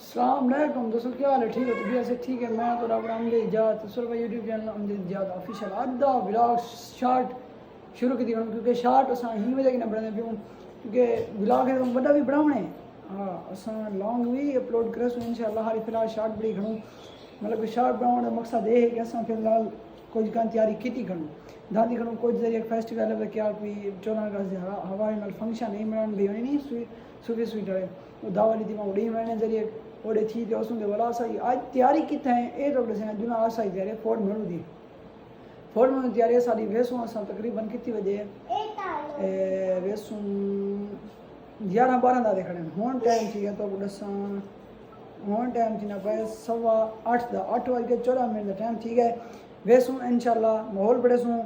अस्सलाम वालेकुम दोस्तों, क्या हाल है? ठीक है? तबीयत से ठीक है? मैं तो रब अमजद इजाज़ तो YouTube channel Amjad Ejaz official अद्धा व्लॉग शार्ट शुरू की करूँ क्योंकि शार्ट असां ही वजह की न बनाने पियूं क्योंकि व्लॉग है वॾा भी बनावणे। हाँ असां लॉन्ग भी अपलोड करें इंशाल्लाह। हाली फ़िलहाल शार्ट बड़ी घणूं मतलब कि शार्ट बनाने का मकसद ये है कि असां फ़िलहाल कुछ कान तैयारी की घणूं दादी घणूं कुछ जरिए फेस्टिवल है क्या कोई 14 अगस्त हवाई नाल फंक्शन है मनान भी होनी नहीं सुबह स्वीट है वो दावली थी उड़ी महीने जरिए ओडे थी तो उसमें बोला सही आज तैयारी कितना है ए तो से जुना आसा ही तैयारी फोर्ड मेनू दी फोर्ड मेनू तैयारी सारी वेसों असां तकरीबन कितनी बजे वेसों 11-12 दा देखने हुन टाइम थी तो दसां हुन टाइम थी ना पे 8:15 दा 8:14 दा टाइम थी गए वेसों इंशाल्लाह माहौल बड़े सो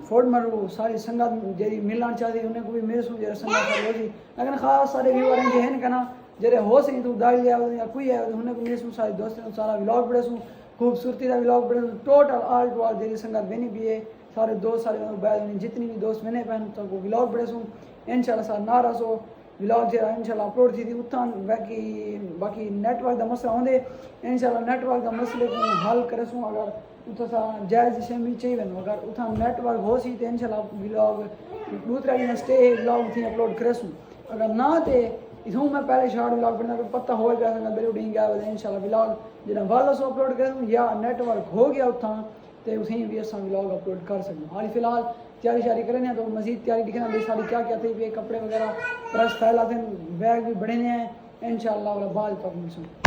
फोर्ड मरू सारी संगत जेरी मिलना चाहती उन्हें को भी मेरे सो जरा संगत होती लेकिन खास सारे व्यूअर हैं हैं कहना जरे हो सही तो दाई लिया या कोई है उन्हें को मेरे सो सारे दोस्तों सारा व्लॉग बड़े सो खूबसूरती का व्लॉग बड़े टोटल ऑल टू ऑल जेरी संगत बनी भी है सारे दोस्त सारे बाद जितनी भी दोस्त मैंने पहन तो वो व्लॉग बड़े सो इंशाल्लाह सारा नारा सो व्लॉग जरा इंशाल्लाह अपलोड थी उतान बाकी नेटवर्क का मसला होंदे इंशाल्लाह नेटवर्क का मसले को हल करे सो अगर उतो सा जायज़ शे भी चाहिए वनो अगर उथा नेटवर्क हो सी तो इंशाल्लाह व्लॉग दूसरा दिन स्टे व्लॉग थी अपलोड करे सो अगर ना ते इसमें मैं पहले शॉर्ट व्लॉग बनाना पता हो गया मेरे उड़ी गया इंशाल्लाह व्लॉग जरा वाला सो अपलोड करूँ या नेटवर्क हो गया उतना तो उसी भी अस व्लॉग अपलोड कर सकूँ। हाल फिलहाल तैयारी शारी करें तो मजीद तैयारी दिखना भी सारी क्या क्या थी पे कपड़े वगैरह प्रेस फैला थे बैग भी बड़े हैं इंशाल्लाह बाद तक मिलूँ।